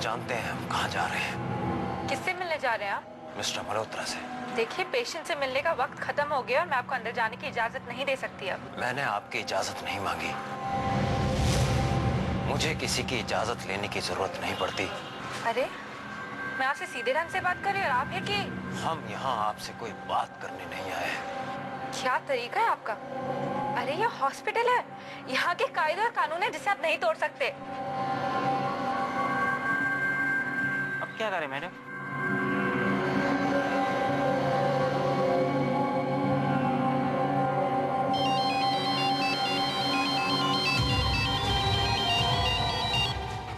जानते हैं हम कहाँ जा रहे हैं। किससे मिलने जा रहे हैं आप? मिस्टर मल्होत्रा से। देखिए, पेशेंट से मिलने का वक्त खत्म हो गया और मैं आपको अंदर जाने की इजाजत नहीं दे सकती अब। मैंने आपकी इजाजत नहीं मांगी। मुझे किसी की इजाजत लेने की जरूरत नहीं पड़ती। अरे, मैं आपसे सीधे ढंग से बात कर रही हूँ और आप ये कि हम यहाँ आपसे कोई बात करने नहीं आए हैं। क्या तरीका है आपका? अरे ये हॉस्पिटल है, यहाँ के कायदे और कानून है जिसे आप नहीं तोड़ सकते। अब क्या करें madam?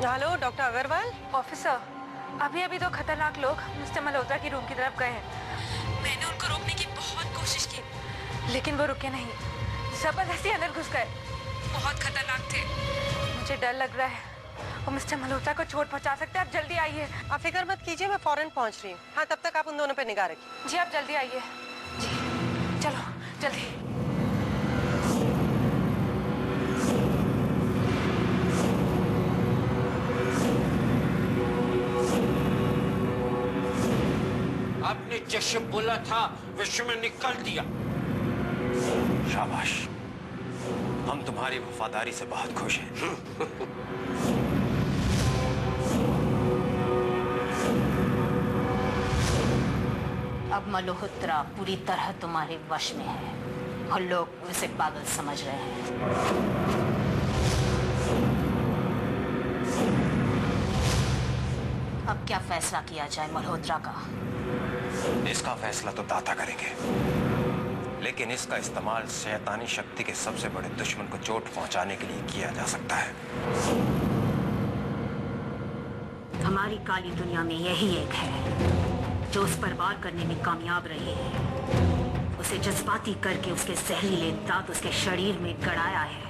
Hello, doctor Agarwal. Officer, अभी अभी दो खतरनाक लोग मिस्टर मल्होत्रा की रूम की तरफ गए हैं। मैंने उनको रोकने की बहुत कोशिश की, लेकिन वो रुके नहीं, जबरदस्ती अंदर घुस गए। बहुत खतरनाक थे। मुझे डर लग रहा है, वो मिस्टर मल्होत्रा को चोट पहुंचा सकते हैं। आप जल्दी आइए। आप फिक्र मत कीजिए, मैं फौरन पहुंच रही हूँ। हाँ, तब तक आप उन दोनों पे निगाह रखिए। जी, आप जल्दी आइए। जी, चलो जल्दी। आपने जैसे बोला था वैसे में निकाल दिया। शाबाश, हम तुम्हारी वफादारी से बहुत खुश हैं। अब मल्होत्रा पूरी तरह तुम्हारे वश में है और लोग उसे पागल समझ रहे हैं। अब क्या फैसला किया जाए मल्होत्रा का? इसका फैसला तो दाता करेंगे, लेकिन इसका इस्तेमाल शैतानी शक्ति के सबसे बड़े दुश्मन को चोट पहुंचाने के लिए किया जा सकता है। हमारी काली दुनिया में यही एक है जो उस पर वार करने में कामयाब रही है। उसे जज्बाती करके उसके जहरीले दांत उसके शरीर में गड़ाया है,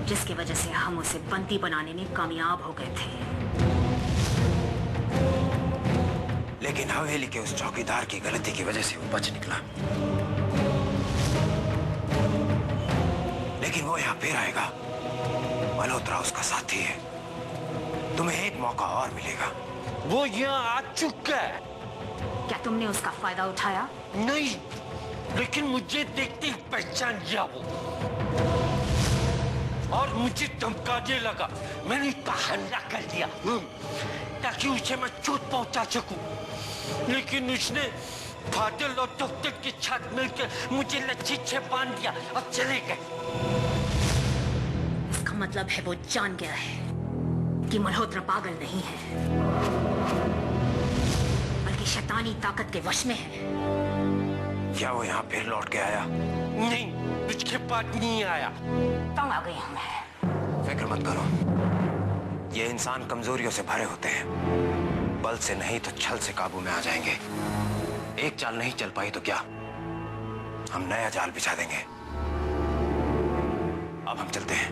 जिसकी वजह से हम उसे बंदी बनाने में कामयाब हो गए थे। लेकिन हवेली के उस चौकीदार की गलती की वजह से वो बच निकला। लेकिन वो यहाँ फिर आएगा। मल्होत्रा उसका साथी है। तुम्हें एक मौका और मिलेगा। वो यहाँ आ चुका है। क्या तुमने उसका फायदा उठाया? नहीं, लेकिन मुझे देखते ही पहचान लिया वो, और मुझे धमकाने लगा। मैंने उसका हमला कर दिया ताकि उसे मैं चोट पहुंचा सकूं, लेकिन उसने फादल और डॉक्टर के साथ मिलकर मुझे लच्छी से बांध दिया और चले गए। इसका मतलब है वो जान गया है कि मल्होत्रा पागल नहीं है, बल्कि शैतानी ताकत के वश में है। क्या वो यहाँ फिर लौट के आया? नहीं, उसके बाद नहीं आया। तंग आ गई हूं मैं। फिक्र मत करो, ये इंसान कमजोरियों से भरे होते हैं। बल से नहीं तो छल से काबू में आ जाएंगे। एक चाल नहीं चल पाई तो क्या, हम नया जाल बिछा देंगे। अब हम चलते हैं।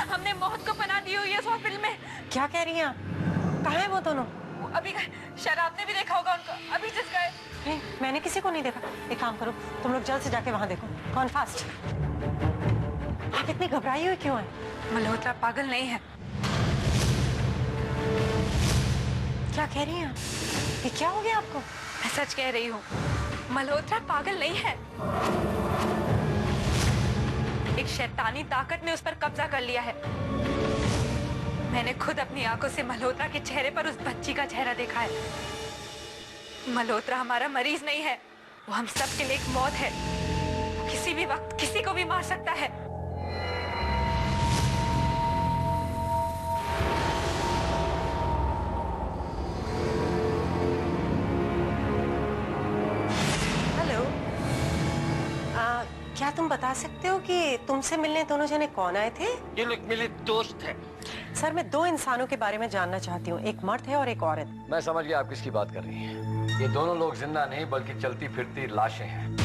हमने मौत को पनाह दी हुई है इस हॉस्पिटल में। क्या कह रही हैं आप? कहाँ हैं वो दोनों? अभी गए, शायद आपने भी देखा होगा उनको। अभी जिस गए। नहीं, मैंने किसी को नहीं देखा। एक काम करो, तुम लोग जल्द से जाके वहां देखो। कौन फास्ट? आप इतनी घबराई हुई क्यों हैं? मल्होत्रा पागल नहीं है। क्या कह रही हैं आप? ये क्या हो गया आपको? मैं सच कह रही हूँ, मल्होत्रा पागल नहीं है। एक शैतानी ताकत ने उस पर कब्जा कर लिया है। मैंने खुद अपनी आंखों से मल्होत्रा के चेहरे पर उस बच्ची का चेहरा देखा है। मल्होत्रा हमारा मरीज नहीं है, वो हम सब के लिए एक मौत है। वो किसी भी वक्त किसी को भी मार सकता है। क्या तुम बता सकते हो कि तुमसे मिलने दोनों जने कौन आए थे? ये लोग मेरे दोस्त हैं। सर, मैं दो इंसानों के बारे में जानना चाहती हूँ, एक मर्द है और एक औरत। मैं समझ गया आप किसकी बात कर रही हैं। ये दोनों लोग जिंदा नहीं बल्कि चलती फिरती लाशें हैं।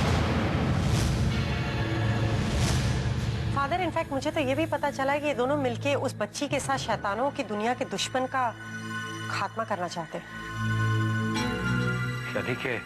फादर, इनफैक्ट मुझे तो ये भी पता चला कि ये दोनों मिलके उस बच्ची के साथ शैतानों की दुनिया के दुश्मन का खात्मा करना चाहते हैं। शादी के